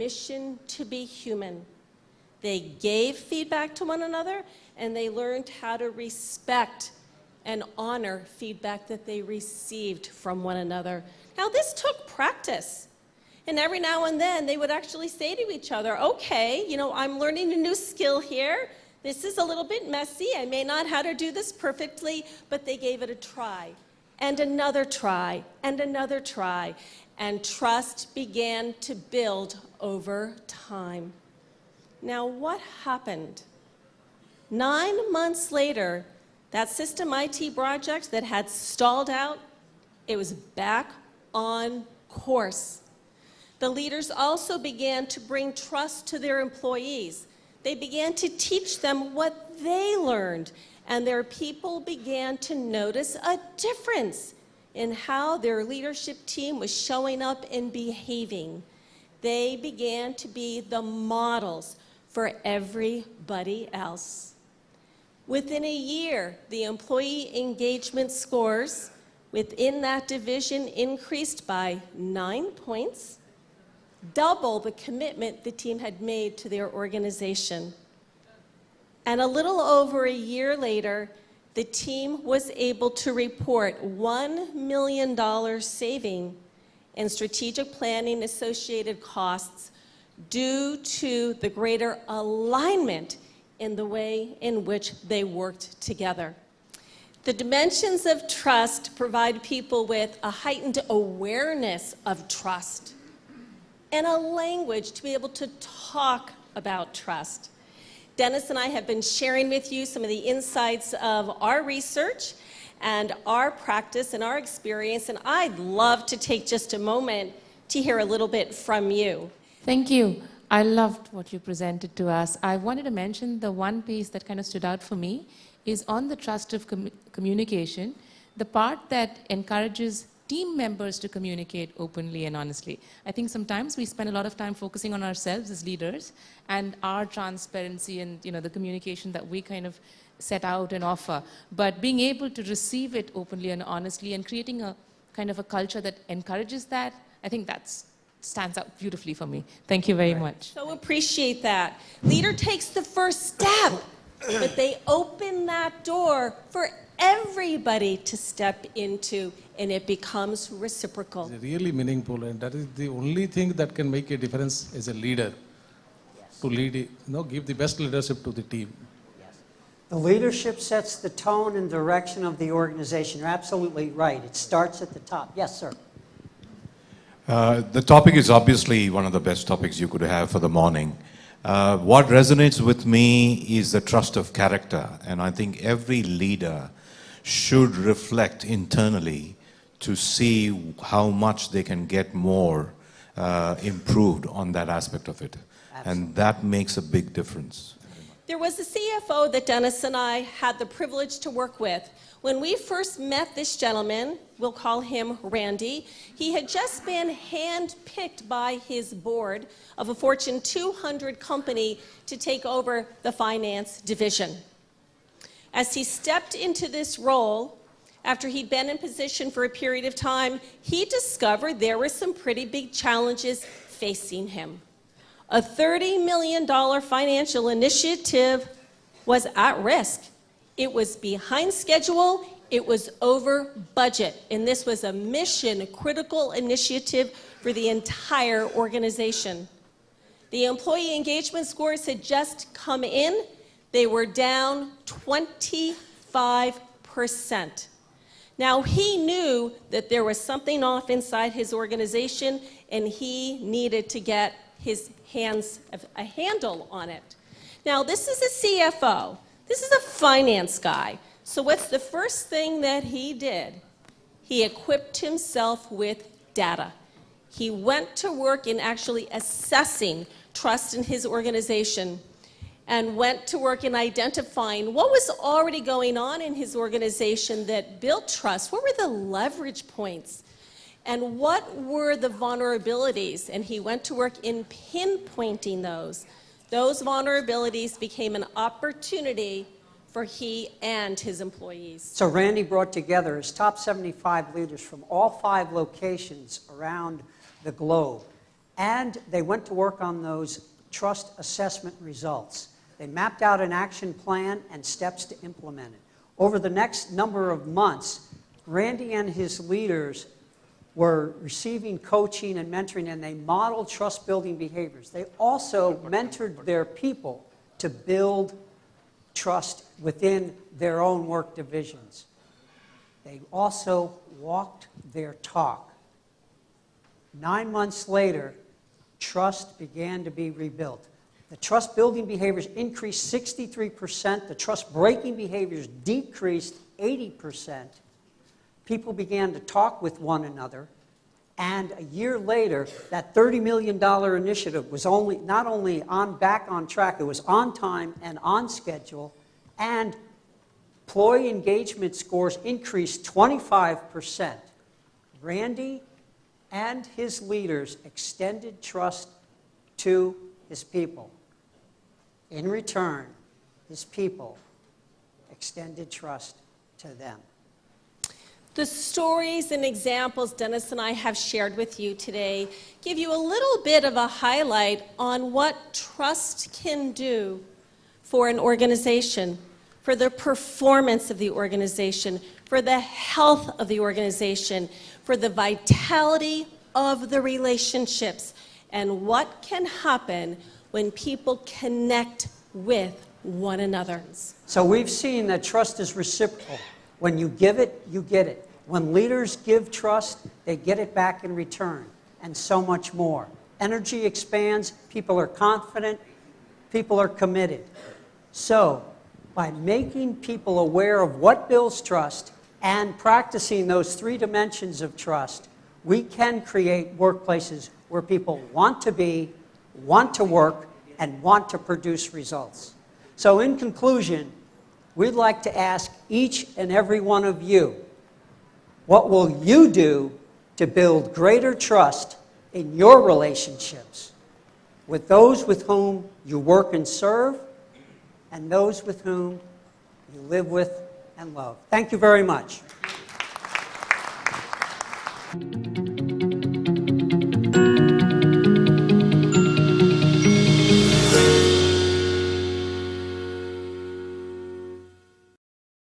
permission to be human. They gave feedback to one another, and they learned how to respect and honor feedback that they received from one another. Now, this took practice. And every now and then, they would actually say to each other, okay, you know, I'm learning a new skill here. This is a little bit messy. I may not know how to do this perfectly, but they gave it a try, and another try, and another try. And trust began to build over time. Now, what happened? 9 months later, that system IT project that had stalled out, it was back on course. The leaders also began to bring trust to their employees. They began to teach them what they learned, and their people began to notice a difference in how their leadership team was showing up and behaving. They began to be the models for everybody else. Within a year, the employee engagement scores within that division increased by 9 points, double the commitment the team had made to their organization. And a little over a year later, the team was able to report $1 million saving in strategic planning associated costs due to the greater alignment in the way in which they worked together. The dimensions of trust provide people with a heightened awareness of trust and a language to be able to talk about trust. Dennis and I have been sharing with you some of the insights of our research and our practice and our experience, and I'd love to take just a moment to hear a little bit from you. Thank you. I loved what you presented to us. I wanted to mention the one piece that kind of stood out for me is on the trust of communication, the part that encourages team members to communicate openly and honestly. I think sometimes we spend a lot of time focusing on ourselves as leaders and our transparency and the communication that we kind of set out and offer. But being able to receive it openly and honestly and creating a kind of a culture that encourages that, I think that stands out beautifully for me. Thank you very much. So appreciate that. Leader takes the first step, but they open that door for everybody to step into, and it becomes reciprocal. It's really meaningful, and that is the only thing that can make a difference as a leader. Yes. To lead, give the best leadership to the team. Yes. The leadership sets the tone and direction of the organization. You're absolutely right. It starts at the top. Yes, sir. The topic is obviously one of the best topics you could have for the morning. What resonates with me is the trust of character, and I think every leader should reflect internally to see how much they can get more improved on that aspect of it. Absolutely. And that makes a big difference. There was a CFO that Dennis and I had the privilege to work with. When we first met this gentleman, we'll call him Randy, he had just been handpicked by his board of a Fortune 200 company to take over the finance division. As he stepped into this role, after he'd been in position for a period of time, he discovered there were some pretty big challenges facing him. A $30 million financial initiative was at risk. It was behind schedule, it was over budget, and this was a mission-critical initiative for the entire organization. The employee engagement scores had just come in. They were down 25%. Now, he knew that there was something off inside his organization, and he needed to get his a handle on it. Now, this is a CFO. This is a finance guy. So what's the first thing that he did? He equipped himself with data. He went to work in actually assessing trust in his organization and went to work in identifying what was already going on in his organization that built trust. What were the leverage points? And what were the vulnerabilities? And he went to work in pinpointing those. Those vulnerabilities became an opportunity for he and his employees. So Randy brought together his top 75 leaders from all 5 locations around the globe. And they went to work on those trust assessment results. They mapped out an action plan and steps to implement it. Over the next number of months, Randy and his leaders were receiving coaching and mentoring, and they modeled trust-building behaviors. They also mentored their people to build trust within their own work divisions. They also walked their talk. 9 months later, trust began to be rebuilt. The trust-building behaviors increased 63%. The trust-breaking behaviors decreased 80%. People began to talk with one another. And a year later, that $30 million initiative was not only back on track, it was on time and on schedule. And employee engagement scores increased 25%. Randy and his leaders extended trust to his people. In return, his people extended trust to them. The stories and examples Dennis and I have shared with you today give you a little bit of a highlight on what trust can do for an organization, for the performance of the organization, for the health of the organization, for the vitality of the relationships, and what can happen when people connect with one another. So we've seen that trust is reciprocal. When you give it, you get it. When leaders give trust, they get it back in return, and so much more. Energy expands, people are confident, people are committed. So, by making people aware of what builds trust and practicing those 3 dimensions of trust, we can create workplaces where people want to be, want to work, and want to produce results. So in conclusion, we'd like to ask each and every one of you, what will you do to build greater trust in your relationships with those with whom you work and serve, and those with whom you live with and love? Thank you very much.